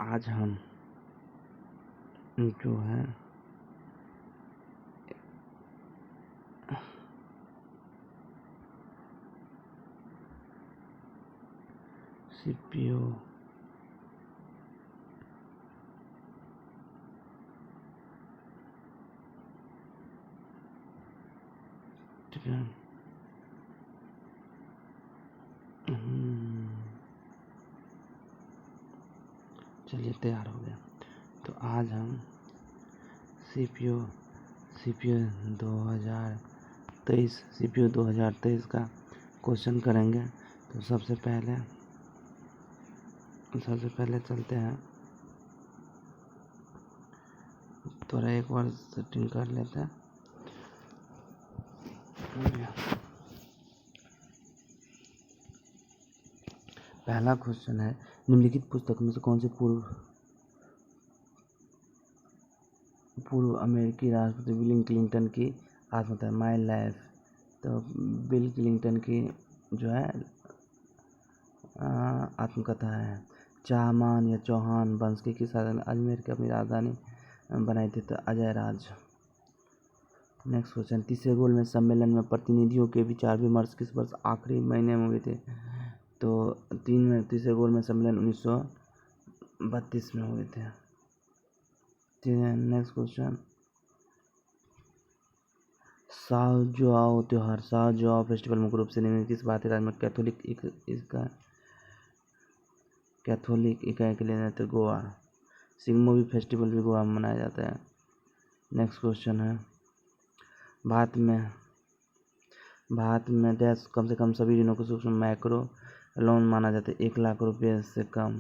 आज हम जो है सीपीयू चलिए तैयार हो गया। तो आज हम सीपीयू 2023 का क्वेश्चन करेंगे। तो सबसे पहले चलते हैं, थोड़ा एक बार सेटिंग कर लेते हैं। पहला क्वेश्चन है, निम्नलिखित पुस्तक में से कौन सी पूर्व अमेरिकी राष्ट्रपति बिल क्लिंटन की आत्मकथा है? My life. तो बिल क्लिंटन की जो है आत्मकथा है। चाहमान या चौहान वंश के किस राजा ने अजमेर की अपनी राजधानी बनाई थी? तो अजय राज। नेक्स्ट क्वेश्चन, तीसरे गोल में सम्मेलन में प्रतिनिधियों के विचार विमर्श किस वर्ष आखिरी महीने में हुए थे? तो तीसरे गोल में सम्मेलन 1932 में हुए थे। नेक्स्ट क्वेश्चन, साओ जुआओ त्योहार साओ जुआओ फेस्टिवल मुख्य रूप से निम्नलिखित किस भारतीय राज्य में कैथोलिक इकाई के लिए? तो गोवा। सिंगमोवी फेस्टिवल भी गोवा में मनाया जाता है। नेक्स्ट क्वेश्चन है, भारत में डैश कम से कम सभी ऋणों को सूक्ष्म माइक्रो लोन माना जाता है 1 लाख रुपये से कम।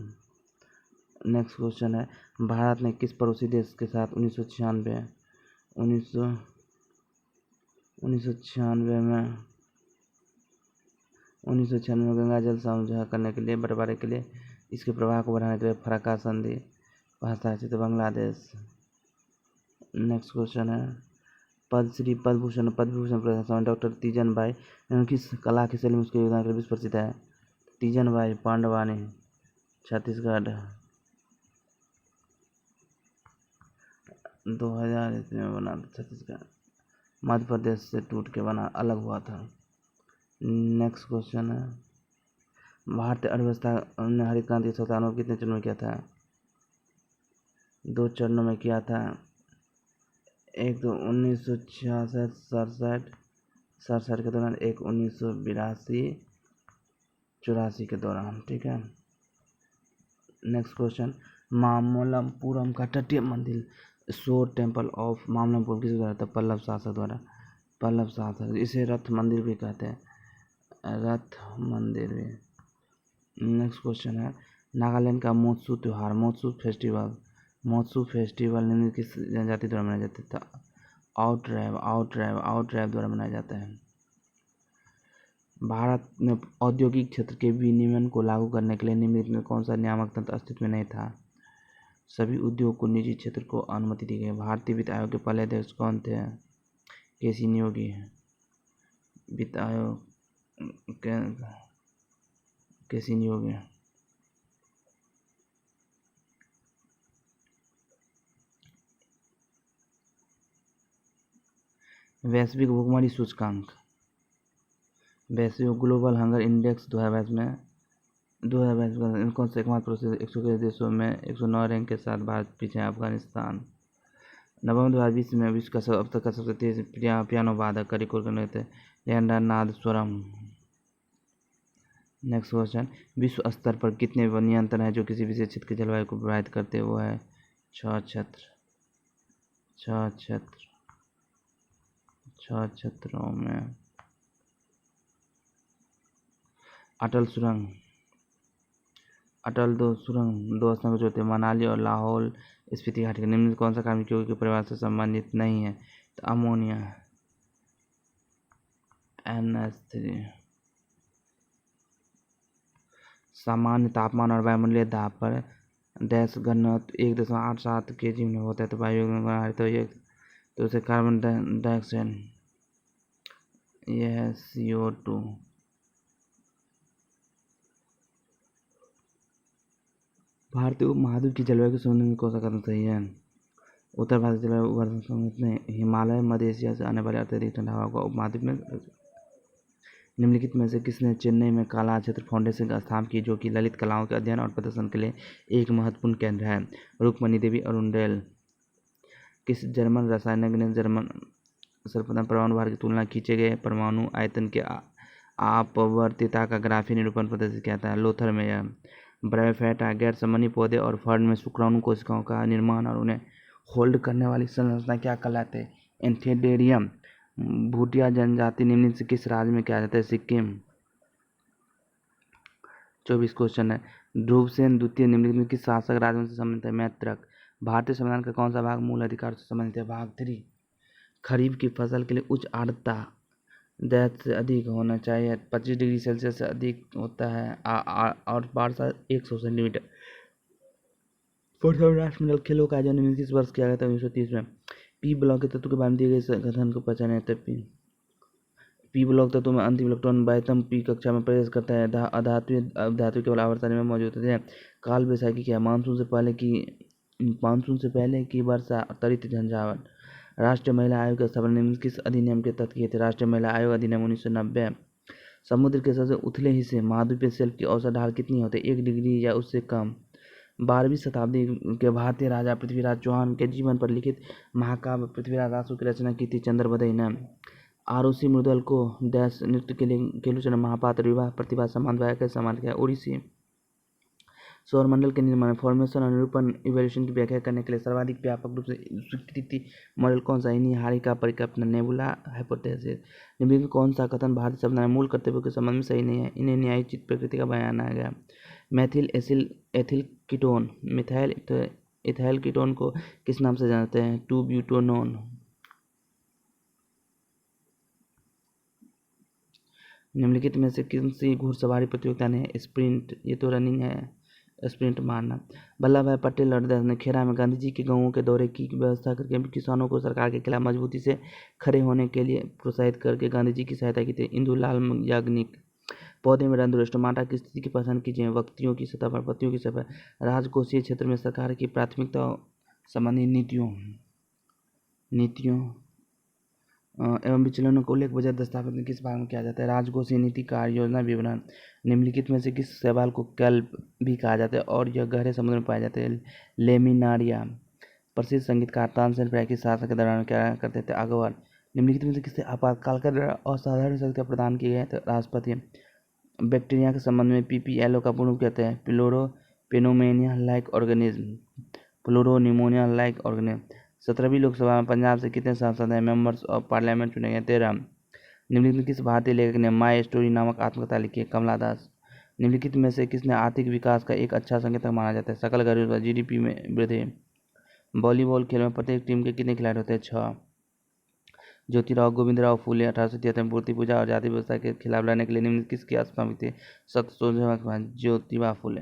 नेक्स्ट क्वेश्चन है, भारत ने किस पड़ोसी देश के साथ 1996 में गंगा जल समझौता करने के लिए बंटवारे के लिए इसके प्रवाह को बढ़ाने के लिए फरक्का संधि पर हस्ताक्षर? बांग्लादेश। नेक्स्ट क्वेश्चन है, पद्म भूषण प्रदान डॉक्टर तीजन बाई किस कला की शैली में उसके योगदान के लिए विश्व प्रसिद्ध है? तीजन बाई पांडवानी, छत्तीसगढ़। 2000 ईस्वी में बना छत्तीसगढ़, मध्य प्रदेश से टूट के बना अलग हुआ था। नेक्स्ट क्वेश्चन है, भारतीय अर्थव्यवस्था ने हरित क्रांति का चौथा अनुभव कितने चरणों में किया था? 2 चरणों में किया था। एक तो 1966-67 के दौरान, एक 1982-84 के दौरान। ठीक है। नेक्स्ट क्वेश्चन, मामल्लपुरम का तटीय मंदिर शोर टेम्पल ऑफ मामल्लपुरम किसके द्वारा था? पल्लव शासक। इसे रथ मंदिर भी कहते हैं, रथ मंदिर भी। नेक्स्ट क्वेश्चन है, नागालैंड का मोत्सू त्योहार मोत्सू फेस्टिवल निम्नलिखित किस जनजाति द्वारा मनाया जाता था? आउट ट्राइब द्वारा मनाया जाता है। भारत में औद्योगिक क्षेत्र के विनियमन को लागू करने के लिए निम्नलिखित में कौन सा नियामक तंत्र अस्तित्व में नहीं था? सभी उद्योग को निजी क्षेत्र को अनुमति दी गई। भारतीय वित्त आयोग के पहले अध्यक्ष कौन थे? केसी योगी। वित्त आयोग केसी योगी। वैश्विक भुखमरी सूचकांक वैश्विक ग्लोबल हंगर इंडेक्स 2022 में कौन से एकमात्र पड़ोसी 100 के देशों में 109 रैंक के साथ भारत पीछे है? अफगानिस्तान। नवंबर 2020 में विश्व का अब तक का सबसे तेज पियानो वादक का रिकॉर्ड करने थे लेंडर नादस्वरम। नेक्स्ट क्वेश्चन, विश्व स्तर पर कितने नियंत्रण है जो किसी विशेष क्षेत्र की जलवायु को प्रभावित करते हैं? वो है 6 क्षेत्रों में। अटल सुरंग 2 स्थानों को जोड़ते हैं, मनाली और लाहौल स्पीति घाटी। निम्न में कौन सा कार्बनिक यौगिक के परिवार से संबंधित नहीं है? तो अमोनिया, NH3। सामान्य तापमान और वायुमंडलीय दाब पर डैश घनत्व 1.87 kg में होता है तो वायु तो उसे कार्बन डाइऑक्साइड, यह है CO2। भारतीय उपमहाद्वीप की जलवायु के संबंध में कौन सा कथन सही है? उत्तर भारत की जलवायु वर्षा में हिमालय मध्य एशिया से आने वाले अत्यधिक ठंडा हवा को उपमहाद्वीप में। निम्नलिखित में से किसने चेन्नई में काला क्षेत्र फाउंडेशन का स्थापना की, जो कि ललित कलाओं के अध्ययन और प्रदर्शन के लिए एक महत्वपूर्ण केंद्र है? रुक्मणी देवी अरुंडेल। किस जर्मन रसायनज्ञ ने जर्मन सर्वप्रथम परमाणु भार की तुलना खींचे गए परमाणु आयतन के अपवर्तिता का ग्राफीय निरूपण प्रदर्शित किया था? Lothar Meyer. ब्रायोफाइटा गैर समन्वयी पौधे और फर्न में शुक्राणु कोशिकाओं का निर्माण और उन्हें होल्ड करने वाली संरचना क्या कहलाते हैं? एंथेडेरियम। भूटिया जनजाति निम्नलिखित से किस राज्य में किया जाता है? सिक्किम। 24 क्वेश्चन है। ध्रुवसेन द्वितीय निम्नलिखित में किस शासक राजवंश से संबंधित है? मैत्रक। भारतीय संविधान का कौन सा भाग मूल अधिकार से संबंधित है? भाग 3। खरीफ की फसल के लिए उच्च आर्द्रता 10 से अधिक होना चाहिए, 25 डिग्री सेल्सियस से अधिक होता है और वर्षा 100 सेंटीमीटर। राष्ट्रमंडल खेलों का आयोजन निम्नलिखित किस वर्ष किया गया था? 1930 में। पी ब्लॉक के तत्व के बारे में दिए गए कथन को पहचानें। पी ब्लॉक तत्व में अंतिम इलेक्ट्रॉन बाह्यतम पी कक्षा में प्रवेश करता है। धातु केवल आवर्त में मौजूद होते हैं। काल बैसाखी क्या है? मानसून से पहले की वर्षा, त्वरित झंझावात। राष्ट्रीय महिला आयोग की स्थापना निम्न किस अधिनियम के तहत की थी? राष्ट्रीय महिला आयोग अधिनियम 1990। समुद्र के सबसे उथले हिस्से महाद्वीपीय शेल्फ की औसत ढाल कितनी होती है? 1 डिग्री या उससे कम। 12वीं शताब्दी के भारतीय राजा पृथ्वीराज चौहान के जीवन पर लिखित महाकाव्य पृथ्वीराज आशु की रचना की थी? चंद्रबदई ने। आरुषि मृदुल को डैश नृत्य के लिए केलुचरण महापात्र विवाह प्रतिभा सम्मान द्वारा कैसे सम्मानित किया? ओडिसी। सौरमंडल के निर्माण फॉर्मेशन और निरूपण इवोल्यूशन की व्याख्या करने के लिए सर्वाधिक व्यापक रूप से स्वीकृत मॉडल कौन सा? हारिका परिकल्पना, नेबुला हाइपोथेसिस। निम्नलिखित कौन सा कथन भारतीय संविधान में मूल कर्तव्यों के संबंध में सही नहीं है? इन्हें न्यायोचित प्रकृति का बयान आया गया। Maithil ethyl ketone methyl ethyl ketone को किस नाम से जानते हैं? 2-ब्यूटेनोन। निम्नलिखित में से किन सी घुड़सवारी प्रतियोगिता ने स्प्रिंट, ये तो रनिंग है, स्प्रिंट मारना। वल्लभ भाई पटेल और ने खेड़ा में गांधी जी के गांवों के दौरे की व्यवस्था करके किसानों को सरकार के खिलाफ मजबूती से खड़े होने के लिए प्रोत्साहित करके गांधी जी की सहायता की थी? इंदुलाल याग्निक। पौधे में रंध्र स्टोमाटा की स्थिति की पहचान कीजिए। व्यक्तियों की सतह पर, पत्तियों की सतह पर। राजकोषीय क्षेत्र में सरकार की प्राथमिकता संबंधी नीतियों एवं विचलनों का उल्लेख बजट दस्तावेज में किस भाग में किया जाता है? राजकोषीय नीति, कार्य योजना, विवरण। निम्नलिखित में से किस शैवाल को कैल्प भी कहा जाता है और यह गहरे समुद्र में पाए जाते हैं? लेमिनारिया। प्रसिद्ध संगीतकार तानसेन प्यारे की शासन के दौरान क्या करते थे? अकबर। निम्नलिखित में से किसे आपातकाल के दौरान असाधारण शक्तियाँ प्रदान की गई? राष्ट्रपति। बैक्टीरिया के संबंध में पीपीएलओ का पूर्ण कहते हैं? Pleuropneumonia like organism. Pleuropneumonia like organism. 17वीं लोकसभा में पंजाब से कितने सांसद हैं? मेंबर्स ऑफ पार्लियामेंट चुने गए? 13। निम्नलिखित में किस भारतीय लेखक ने माई स्टोरी नामक आत्मकथा लिखी है? कमला दास। निम्नलिखित में से किसने आर्थिक विकास का एक अच्छा संकेतक माना जाता है? सकल घरेलू जीडीपी में वृद्धि। वॉलीबॉल खेल में प्रत्येक टीम के कितने खिलाड़ी होते हैं? 6। ज्योतिराव गोविंदराव फूले 1873 में मूर्ति पूजा और जाति व्यवस्था के खिलाफ लड़ने के लिए निम्नलिखित किसकी स्थापित थे? सत्यशोधक ज्योतिबा फूले।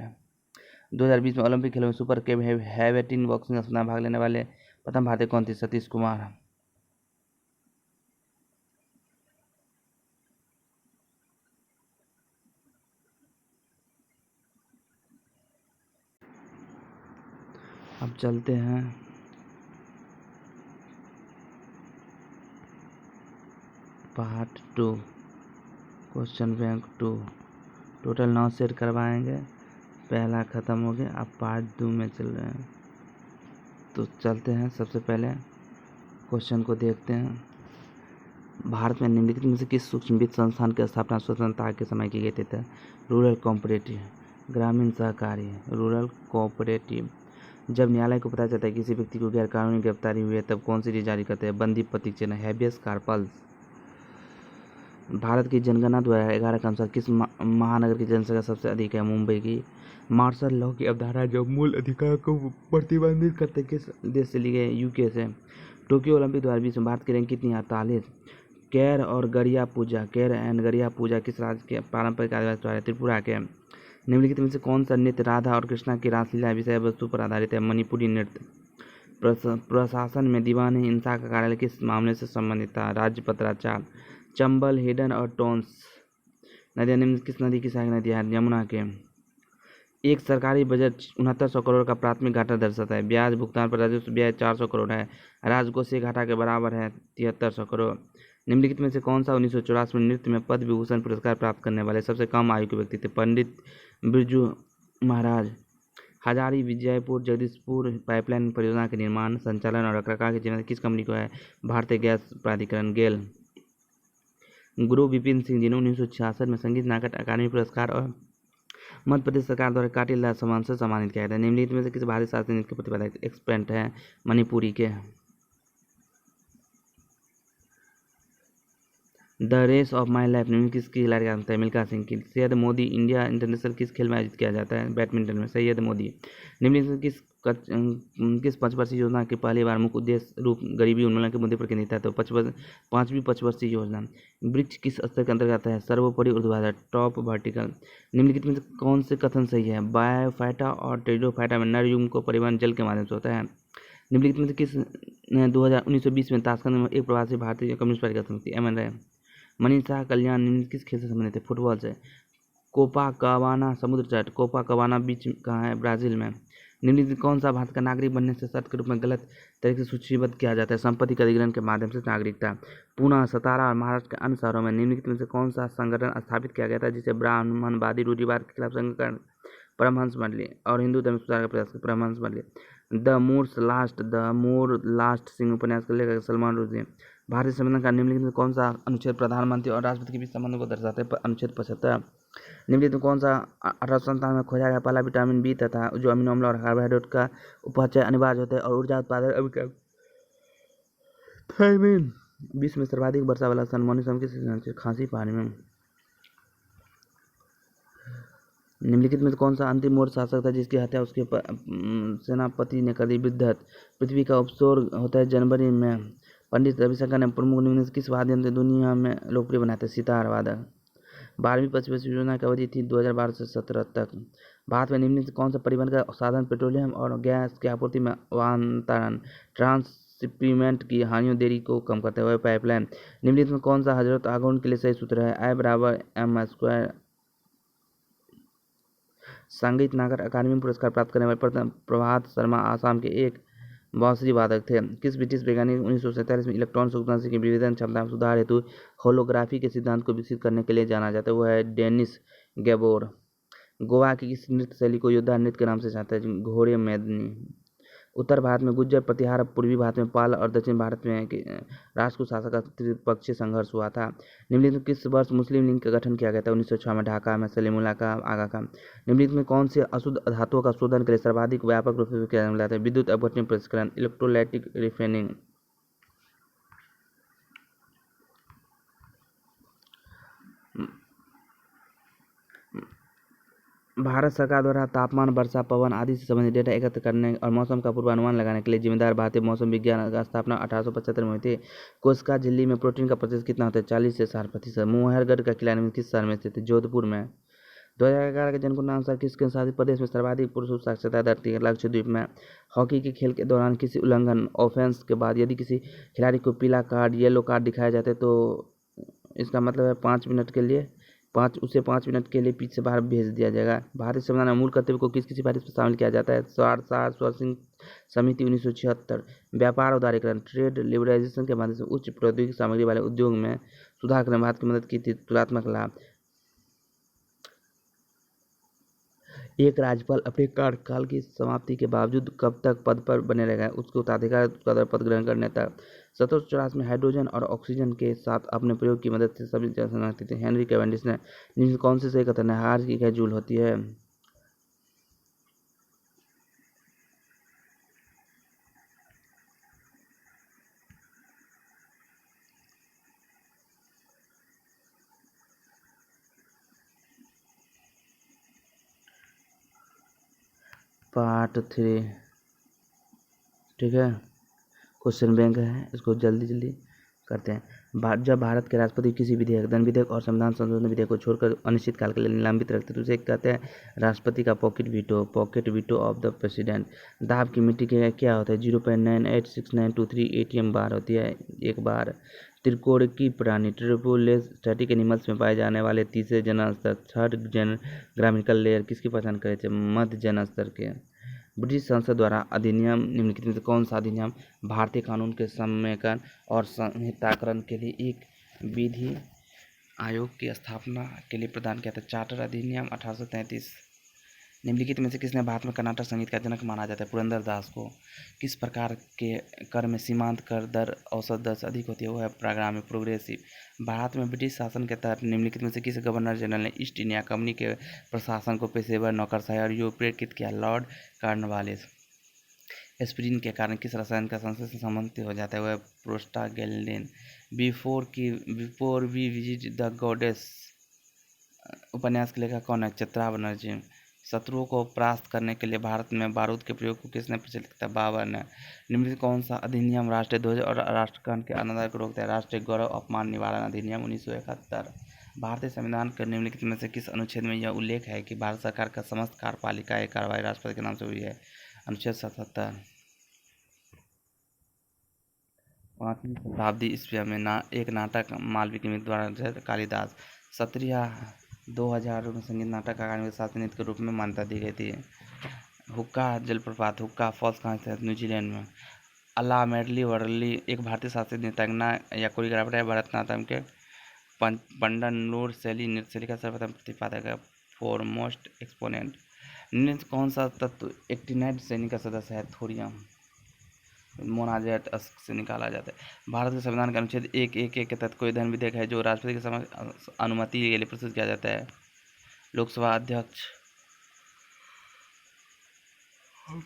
2020 में ओलंपिक खेलों में सुपर कैप हैवेटिन बॉक्सिंग स्पर्धा में भाग लेने वाले प्रथम भारतीय कौन थे? सतीश कुमार। अब चलते हैं part 2 question bank 2। Total 9 set करवाएंगे, पहला ख़त्म हो गया, अब पार्ट 2 में चल रहे हैं। तो चलते हैं, सबसे पहले क्वेश्चन को देखते हैं। भारत में निम्नलिखित में से किस सूक्ष्म वित्त संस्थान की स्थापना स्वतंत्रता के समय की गई थी? रूरल कोऑपरेटिव, ग्रामीण सहकारी, रूरल कोऑपरेटिव। जब न्यायालय को पता चलता है किसी व्यक्ति को गैरकानूनी गिरफ्तारी हुई है तब कौन सी चीज जारी करते हैं? बंदी प्रतीक चिन्ह, हैबियस कार्पस। भारत की जनगणना 2011 के अनुसार किस महानगर की जनसंख्या सबसे अधिक है? मुंबई की। मार्शल लॉ की अवधारणा जो मूल अधिकार को प्रतिबंधित करते किस देश से ली गई? यूके से। टोक्यो ओलंपिक 2020 में भारत की रैंक कितनी? 48। कैर एंड गरिया पूजा किस राज्य के पारंपरिक आदिवासी त्योहार है? त्रिपुरा के। निम्नलिखित में से कौन सा नृत्य राधा और कृष्णा की रासलीला विषय वस्तु पर आधारित है? मणिपुरी नृत्य। प्रशासन में दीवानी हिंसा का कार्यालय किस मामले से संबंधित था? राज्य पत्राचार। चंबल, हिडन और टोंस नदियां निम्न किस नदी की सहायक नदियां हैं? यमुना के। एक सरकारी बजट 6900 करोड़ का प्राथमिक घाटा दर्शाता है। ब्याज भुगतान पर राजस्व ब्याज 400 करोड़ है। राजकोषीय घाटा के बराबर है 7300 करोड़। निम्नलिखित में से कौन सा 1984 में नृत्य में पद्म विभूषण पुरस्कार प्राप्त करने वाले सबसे कम आयु के व्यक्ति थे? पंडित बिरजू महाराज। हजारी विजयपुर जगदीशपुर पाइपलाइन परियोजना के निर्माण, संचालन और रखरखाव की जिम्मेदारी किस कंपनी को है? भारतीय गैस प्राधिकरण गेल। गुरु विपिन सिंह जिन्होंने 1966 में संगीत नाटक अकादमी पुरस्कार और मध्य प्रदेश सरकार द्वारा काटिल सम्मान से सम्मानित किया गया था। निम्नलिखित में से किस भारतीय शास्त्रीय नृत्य के प्रतिपादक एक्सपेंट है? मणिपुरी के। The race of my life निम्न किसकी खिलाड़ी का नाम है? मिल्खा सिंह की। सैयद मोदी इंडिया इंटरनेशनल किस खेल में आयोजित किया जाता है? बैडमिंटन में। सैयद मोदी। निम्नलिखित किस पंचवर्षीय योजना के पहली बार मुख्य उद्देश्य रूप गरीबी उन्मूलन के मुद्दे पर केंद्रित है? तो पांचवी पंचवर्षीय योजना। वृक्ष किस स्तर के अंतर्गत है? सर्वोपरि ऊर्ध्वाधर, टॉप वर्टिकल। निम्नलिखित में कौन से कथन सही है? बायोफाइटा और टेरिडोफाइटा में नर युग्म को परिवहन जल के माध्यम से होता है। निम्नलिखित में से किस 1920 में ताशकंद में एक प्रवासी भारतीय कम्युनिस्ट पार्टी का सदस्य एम एन राय? मनीषा कल्याण निम्न किस खेल से संबंधित है? फुटबॉल से। कोपाकाबाना समुद्र तट कोपाकाबाना बीच कहाँ है? ब्राजील में। निम्नलिखित कौन सा भारत का नागरिक बनने से शर्त के रूप में गलत तरीके से सूचीबद्ध किया जाता है? संपत्ति के अधिग्रहण के माध्यम से नागरिकता। पुणे, सतारा और महाराष्ट्र के अन्य शहरों में निम्नलिखित में से कौन सा संगठन स्थापित किया गया था जिसे ब्राह्मणवादी रूढ़िवाद के खिलाफ संघ परमहंस मंडली और हिंदू धर्म सुधार का प्रयास परमहंस मंडली। द मोर लास्ट सिंह उपन्यास के लेखक सलमान रुश्दी। भारतीय संविधान का निम्नलिखित में कौन सा अनुच्छेद प्रधानमंत्री और राष्ट्रपति के बीच संबंधों को दर्शाते हैं? अनुच्छेद 75। निम्नलिखित में कौन सा 1897 में खोजा गया पहला विटामिन बी तथा जो अमीनो अम्ल और कार्बोहाइड्रेट का उपापचय अनिवार्य होता है और ऊर्जा उत्पादन थायमिन। विश्व में सर्वाधिक वर्षा वाला स्थान मौसम किस खांसी पहाड़ी में। निम्नलिखित में कौन सा अंतिम मौर्य शासक था जिसकी हत्या उसके सेनापति ने कर दी? वृद्धत। पृथ्वी का उपसौर होता है जनवरी में। पंडित रविशंकर ने प्रमुख निम्न किस वाद्य यंत्र दुनिया में लोकप्रिय बनाए थे? सितार वादक। 12वीं पंचवर्षीय योजना की अवधि थी 2012 से 17 तक। भारत में निम्नलिखित कौन सा परिवहन का साधन पेट्रोलियम और गैस की आपूर्ति में अवांतरण ट्रांसशिपमेंट की हानियों देरी को कम करते हुए पाइपलाइन। निम्नलिखित में कौन सा हजरत आगमन के लिए सही सूत्र है? I=mr²। संगीत नाटक अकादमी पुरस्कार प्राप्त करने वाले प्रभात शर्मा आसाम के एक बांसुरी वादक थे। किस ब्रिटिश वैज्ञानिक 1947 में इलेक्ट्रॉन फ्रीक्वेंसी की विभेदन क्षमता में सुधार हेतु होलोग्राफी के सिद्धांत को विकसित करने के लिए जाना जाता है? वो है डेनिस गैबोर। गोवा की किस नृत्य शैली को योद्धा नृत्य के नाम से जाता है? घोड़े मैदनी। उत्तर भारत में गुज्जर प्रतिहार, पूर्वी भारत में पाल और दक्षिण भारत में राष्ट्रकूट शासक का त्रिपक्षीय संघर्ष हुआ था। निम्नलिखित किस वर्ष मुस्लिम लीग का गठन किया गया था? 1906 में ढाका में सलीमुल्लाह का आगा का। निम्नलिखित में कौन से अशुद्ध धातुओं का शोधन के लिए सर्वाधिक व्यापक रूप से किया जाता है? विद्युत अपघटन प्रसंस्करण, इलेक्ट्रोलाइटिक रिफाइनिंग। भारत सरकार द्वारा तापमान, वर्षा, पवन आदि से संबंधित डेटा एकत्र करने और मौसम का पूर्वानुमान लगाने के लिए जिम्मेदार भारतीय मौसम विज्ञान का स्थापना 1875 में हुई थी। कोस्का झिल्ली में प्रोटीन का प्रतिशत कितना होता है? 40 से 60%। मोहरगढ़ का किला किस शहर में स्थित है? जोधपुर में। 2011 के जनगणना अनुसार किस केंद्रशासित प्रदेश में सर्वाधिक पुरुष साक्षरता दर थी? लक्षद्वीप में। हॉकी के खेल के दौरान किसी उल्लंघन ऑफेंस के बाद यदि किसी खिलाड़ी को पीला कार्ड, येलो कार्ड दिखाया जाता है तो इसका मतलब है 5 मिनट के लिए पिच से बाहर भेज दिया जाएगा। भारतीय संविधान में मूल कर्तव्य को किस सिफारिश में शामिल किया जाता है? सोर्सिंग समिति 1976। व्यापार उदारीकरण ट्रेड लिबरलाइजेशन के माध्यम से उच्च प्रौद्योगिकी सामग्री वाले उद्योग में सुधार करने में भारत की मदद की थी। तुलनात्मक लाभ। एक राज्यपाल अपने कार्यकाल की समाप्ति के बावजूद कब तक पद पर बने रहेगा? उसके उत्तराधिकारी पद ग्रहण करने तक। 1784 में हाइड्रोजन और ऑक्सीजन के साथ अपने प्रयोग की मदद से सभी जनशनाख्ती थे हेनरी कैवेंडिश ने। जिनमें कौन से सही कथन है? हार की इकाई जूल होती है। पार्ट 3 ठीक है। क्वेश्चन बैंक है, इसको जल्दी करते हैं। जब भारत के राष्ट्रपति किसी विधेयक, दंड विधेयक और संविधान संशोधन विधेयक को छोड़कर अनिश्चित काल के लिए निलंबित रखते तो उसे कहते हैं राष्ट्रपति का pocket veto of the president. दाब की मिट्टी के क्या होता है? 0.986923 ATM बार होती है एक बार। त्रिकोणिकी प्राणी ट्रिपुलेस स्टैटिक एनिमल्स में पाए जाने वाले तीसरे जन स्तर थर्ड जन ग्रामिकल लेयर किसकी पहचान करे थे? मध्य जन स्तर के। ब्रिटिश संसद द्वारा अधिनियम निम्नलिखित में से कौन सा अधिनियम भारतीय कानून के समेकन और संहिताकरण के लिए एक विधि आयोग की स्थापना के लिए प्रदान किया था? चार्टर अधिनियम 1833। निम्नलिखित में से किसने भारत में कर्नाटक संगीत का जनक माना जाता है? पुरंदरदास को। किस प्रकार के कर में सीमांत कर दर औसत दर से अधिक होती है? वह है प्राग्रामिक प्रोग्रेसिव। भारत में ब्रिटिश शासन के तहत निम्नलिखित में से किस गवर्नर जनरल ने ईस्ट इंडिया कंपनी के प्रशासन को पेशेवर नौकरशाही और योगप्रेरित किया? Lord Cornwallis. एस्पिरिन के कारण किस रसायन का संश्लेषण संबंधित हो जाता है? वह prostaglandin. Before we visit the goddess उपन्यास के लेखक कौन है? चित्रा बनर्जी। शत्रुओं को परास्त करने के लिए भारत में बारूद के प्रयोग को किसने प्रचलित किया? बाबर ने। निम्नलिखित कौन सा अधिनियम राष्ट्रीय ध्वज और राष्ट्रगान के अनादर को रोकता है? राष्ट्रीय गौरव अपमान निवारण अधिनियम 1971। भारतीय संविधान के निम्नलिखित में से किस अनुच्छेद में यह उल्लेख है कि भारत सरकार का समस्त कार्यपालिका कार्रवाई राष्ट्रपति के नाम से हुई है? अनुच्छेद 77। 5वीं शताब्दी ईस्वी में एक नाटक मालविकी मित्र द्वारा रचित कालिदास 2000 में संगीत नाटक अकादमी के शास्त्रीय नृत्य के रूप में मान्यता दी गई थी। हुक्का जलप्रपात हुक्का फॉल्स कहाँ स्थित है? न्यूजीलैंड में। अला मेडली वर्ली एक भारतीय शास्त्रीय नृत्यांगना या कोरियोग्राफर है। भरतनाट्यम के पंडनूर शैली नृत्य शैली का सर्वप्रथम प्रतिपादक है। Foremost exponent. निम्नलिखित कौन सा तत्व एक्टिनाइड श्रेणी का सदस्य है? थोरियम मोनाजेट से निकाला जाता है। भारत के संविधान के अनुच्छेद 111 के तहत कोई धन विधेयक है जो राष्ट्रपति के समक्ष अनुमति के लिए प्रस्तुत किया जाता है? लोकसभा अध्यक्ष।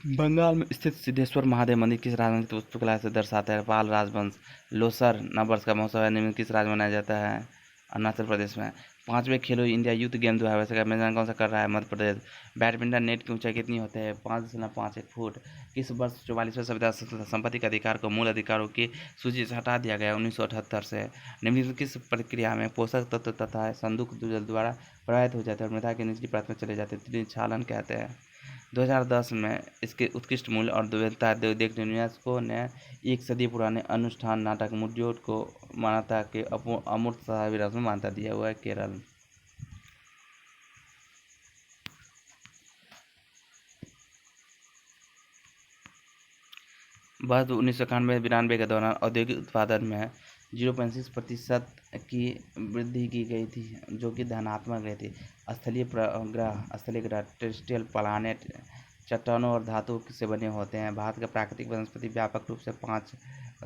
बंगाल में स्थित सिद्धेश्वर महादेव मंदिर किस राजवंश की वास्तुकला से दर्शाता है? पाल राजवंश। लोसर नववर्ष का महोत्सव है निम्न किस राज्य में मनाया जाता है? अरुणाचल प्रदेश में। 5वें खेलो इंडिया यूथ गेम जो है वैसे का मैदान कौन सा कर रहा है? मध्य प्रदेश। बैडमिंटन नेट की ऊंचाई कितनी होती है? 5.51 फुट। किस वर्ष 44वें संविधान संपत्ति के अधिकार को मूल अधिकारों की सूची से हटा दिया गया? 1978 से। निम्नलिखित किस प्रक्रिया में पोषक तत्व तथा संदूक जल द्वारा प्रभावित हो जाते हैं और मृदा के निचली परत में चले जाते हैं? त्रिक्षालन कहते हैं। 2010 में इसके उत्कृष्ट मूल्य और विविधता देखते यूनेस्को ने एक सदी पुराने अनुष्ठान नाटक मुड्योट को मान्यता के अमूर्त विरासत में मान्यता दिया हुआ है। केरल। वर्ष 1991-92 के दौरान औद्योगिक उत्पादन में 0.6% की वृद्धि की गई थी जो कि धनात्मक रही थी। स्थलीय ग्रह टेरेस्ट्रियल प्लैनेट चट्टानों और धातु से बने होते हैं। भारत का प्राकृतिक वनस्पति व्यापक रूप से 5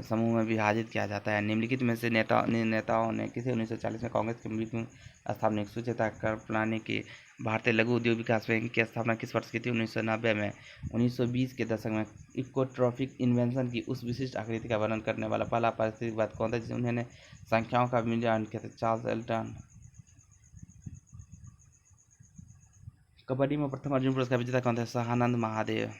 समूह में विभाजित किया जाता है। निम्नलिखित में से नेताओं ने किसी 1940 में कांग्रेस के मीटिंग स्थापना की सूचना कर प्लानिंग की? भारतीय लघु उद्योग विकास बैंक की स्थापना किस वर्ष की थी? 1990 में। 1920 के दशक में इकोट्रॉपिक इन्वेंशन की उस विशिष्ट आकृति का वर्णन करने वाला पहला पारिस्थितिकवाद कौन था जिसे उन्होंने संख्याओं का मूल्यांकन किया था? Charles Elton. कबड्डी में प्रथम अर्जुन पुरस्कार विजेता कौन थे? सहानंद महादेव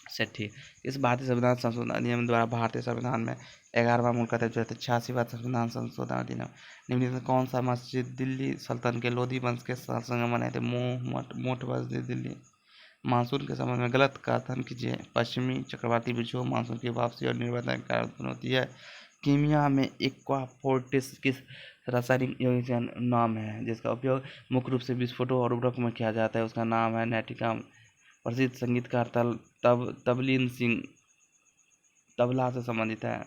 सेठी। इस भारतीय संविधान संशोधन अधिनियम द्वारा भारतीय संविधान में 11वां मूल कर्तव्य जो है 86वां संविधान संशोधन अधिनियम। निम्नलिखित में कौन सा मस्जिद दिल्ली सल्तनत के लोधी वंश के शासन में बने थे? मोट मस्जिद दिल्ली। मानसून के संबंध में गलत कथन कीजिए। पश्चिमी चक्रवाती विक्षोभ मानसून की वापसी और निर्वाचन के कारण उत्पन्न होती है। कीमिया में एक्वाफोर्टिस किस रासायनिक यौगिक नाम है जिसका उपयोग मुख्य रूप से विस्फोटों और उर्वरकों में किया जाता है? उसका नाम है नैटिकम। प्रसिद्ध संगीतकार तबलीन सिंह तबला से संबंधित है।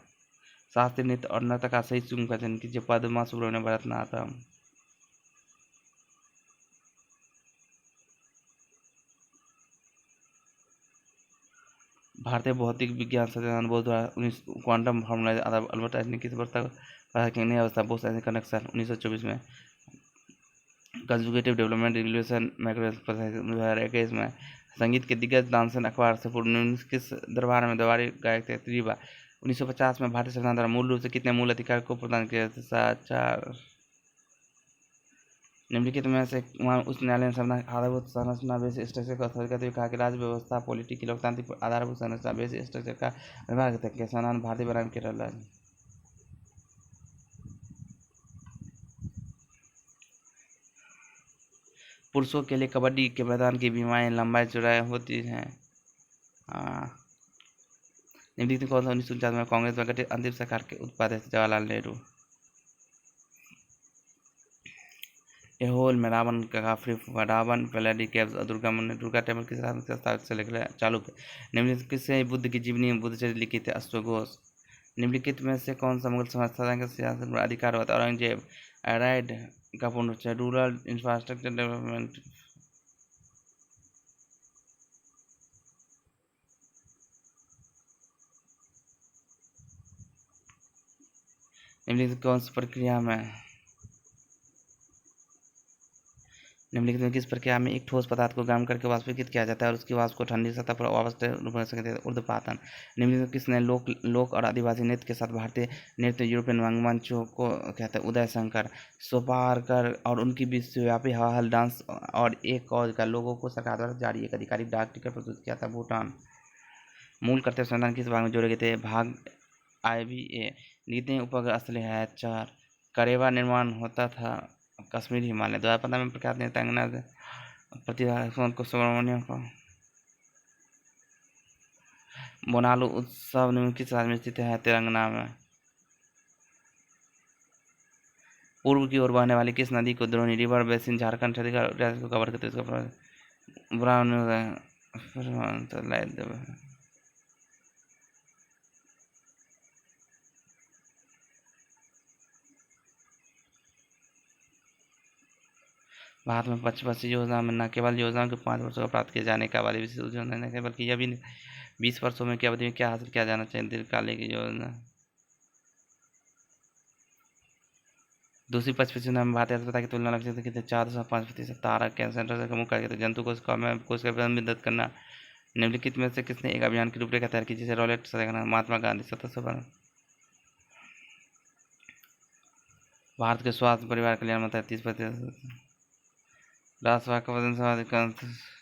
शास्त्रीय नृत्य और नर्तक का सही चुन का चयन कीजिए। पद्मा सुब्रमण्यम भरतनाट्यम। भारतीय भौतिक विज्ञान संस्थान बोस द्वारा 19 क्वांटम फार्मूला अल्बर्ट आइंस्टाइन ने किस वर्ष तक पढ़ा कि नई अवस्था बोस आइंस्टाइन कनेक्शन 1924 में। कंजुगेटिव डेवलपमेंट रेगुलेशन मैक्रो 2021 में। संगीत के दिग्गज तानसेन अखबार से पूर्व किस दरबार में दरबारी गायक थे? त्रिबा। 1950 में भारतीय संविधान द्वारा मूल रूप से कितने मूल अधिकार को प्रदान किया गया? 4। निम्नलिखित में से उच्च न्यायालय ने संविधान आधारभूत संरचना बेसिक स्ट्रक्चर का अध्ययन करते हुए कहा कि राज्य व्यवस्था पॉलिटी की लोकतांत्रिक आधारभूत संरचना बेसिक स्ट्रक्चर का निर्माण करते हैं? केशवानंद भारतीय बनाम केरल। पुरुषों के लिए कबड्डी के मैदान की बीमाएं लंबाई चौड़ाई होती हैं। निम्नलिखित कौन सा 1949 में कांग्रेस द्वारा गठित अंतिम सरकार के उपाध्यक्ष? जवाहरलाल नेहरू। ए होल में रावण का फ्री रावण पैलेडी केव्स और दुर्गा टेम्पल किस रावण के स्थापित से लेकर चालू निम्नलिखित किससे बुद्ध की जीवनी बुद्ध चरित्र लिखित है अश्वघोष निम्नलिखित में से कौन सा मुगल समाज का सियासत पर अधिकार होता है औरंगजेब राइड का पूर्ण रूरल इंफ्रास्ट्रक्चर डेवलपमेंट निम्नलिखित कौन सी प्रक्रिया में निम्नलिखित में किस प्रक्रिया में एक ठोस पदार्थ को गर्म करके वाष्पीकृत किया जाता है और उसकी वाष्प को ठंडी सतह पर वापस रूप में सकते हैं ऊर्ध्वपातन निम्नलिखित किसने लोक और आदिवासी नृत्य के साथ भारतीय नृत्य यूरोपियन रंगमंचों को कहते हैं उदय शंकर सोपारकर और उनकी विश्वव्यापी हवाहल डांस और एक कौज का लोगों को सरकार द्वारा जारी एक आधिकारिक डाक टिकट प्रस्तुत किया था भूटान मूल कर्तव्य संविधान किस भाग में जोड़े गए थे भाग IBA नीति उपग्रह असली है 4 करेवा निर्माण होता था कश्मीर हिमालय 2015 में प्रख्यात नेता अंगना प्रतिभा को सुब्रमण्यम को बोनालू उत्सव निम्न किस राज्य में स्थित है तेलंगाना में पूर्व की ओर बहने वाली किस नदी को द्रोणी रिवर बेसिन झारखंड छत्तीसगढ़ को कवर करते इसका ब्राउन भारत में पंचवर्षीय योजना में न केवल योजनाओं के 5 वर्षों का प्राप्त किए जाने का वाली विशेष योजना नहीं बल्कि यह भी 20 वर्षों में की अवधि में क्या हासिल किया जाना चाहिए दीर्घकालिक योजना दूसरी पंचवर्षीय योजना में भारतीय अर्थव्यवस्था की तुलना लक्ष्य कितने 4.5% तारक कैंसर का मुख्य कार्य जंतु कोष का मदद करना निम्नलिखित में से किसने एक अभियान की रूपरेखा तैयार की जिसे रॉलेट करना महात्मा गांधी 17 भारत के स्वास्थ्य परिवार कल्याण मंत्रालय 30% राज्यसभा का वजन सर्वाधिक